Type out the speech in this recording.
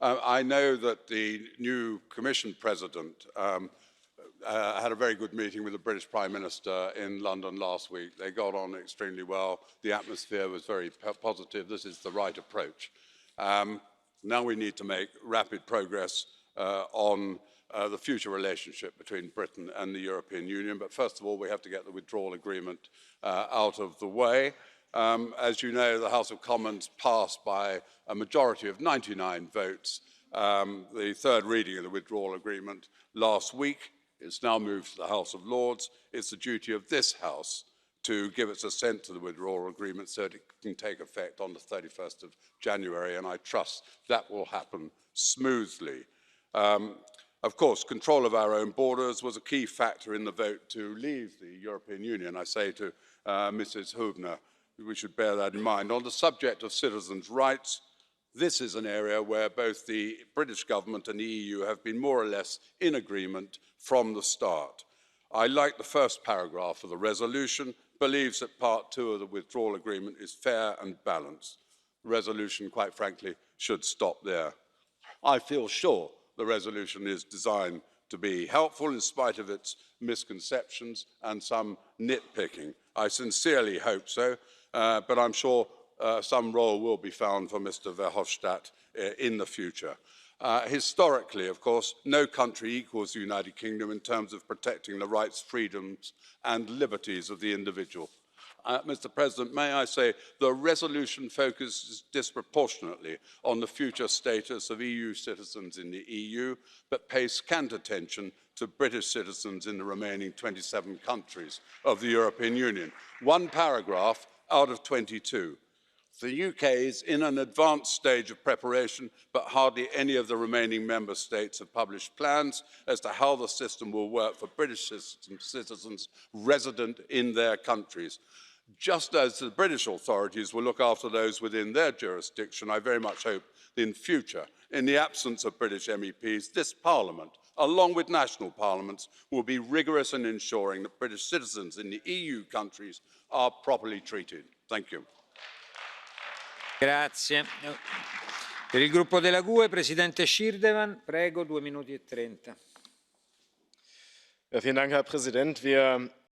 I know that the new Commission President had a very good meeting with the British Prime Minister in London last week. They got on extremely well. The atmosphere was very positive. This is the right approach. Now we need to make rapid progress on the future relationship between Britain and the European Union. But first of all, we have to get the withdrawal agreement out of the way. As you know, the House of Commons passed by a majority of 99 votes the third reading of the withdrawal agreement last week. It's now moved to the House of Lords. It's the duty of this House to give its assent to the withdrawal agreement so that it can take effect on the 31st of January, and I trust that will happen smoothly. Of course, control of our own borders was a key factor in the vote to leave the European Union. I say to Mrs. Hübner, we should bear that in mind. On the subject of citizens' rights, this is an area where both the British government and the EU have been more or less in agreement from the start. I like the first paragraph of the resolution, believes that part 2 of the withdrawal agreement is fair and balanced. The resolution, quite frankly, should stop there. I feel sure the resolution is designed to be helpful in spite of its misconceptions and some nitpicking. I sincerely hope so, but I'm sure some role will be found for Mr Verhofstadt in the future. Historically, of course, no country equals the United Kingdom in terms of protecting the rights, freedoms and liberties of the individual. Mr President, may I say the resolution focuses disproportionately on the future status of EU citizens in the EU, but pays scant attention to British citizens in the remaining 27 countries of the European Union. One paragraph out of 22. The UK is in an advanced stage of preparation, but hardly any of the remaining member states have published plans as to how the system will work for British citizens resident in their countries. Just as the British authorities will look after those within their jurisdiction, I very much hope in future, in the absence of British MEPs, this Parliament, along with national parliaments, will be rigorous in ensuring that British citizens in the EU countries are properly treated. Thank you. Grazie. Per il gruppo della GUE, Presidente Schirdewan, prego, 2 minuti e 30. Ja, vielen Dank, Herr Präsident. Wir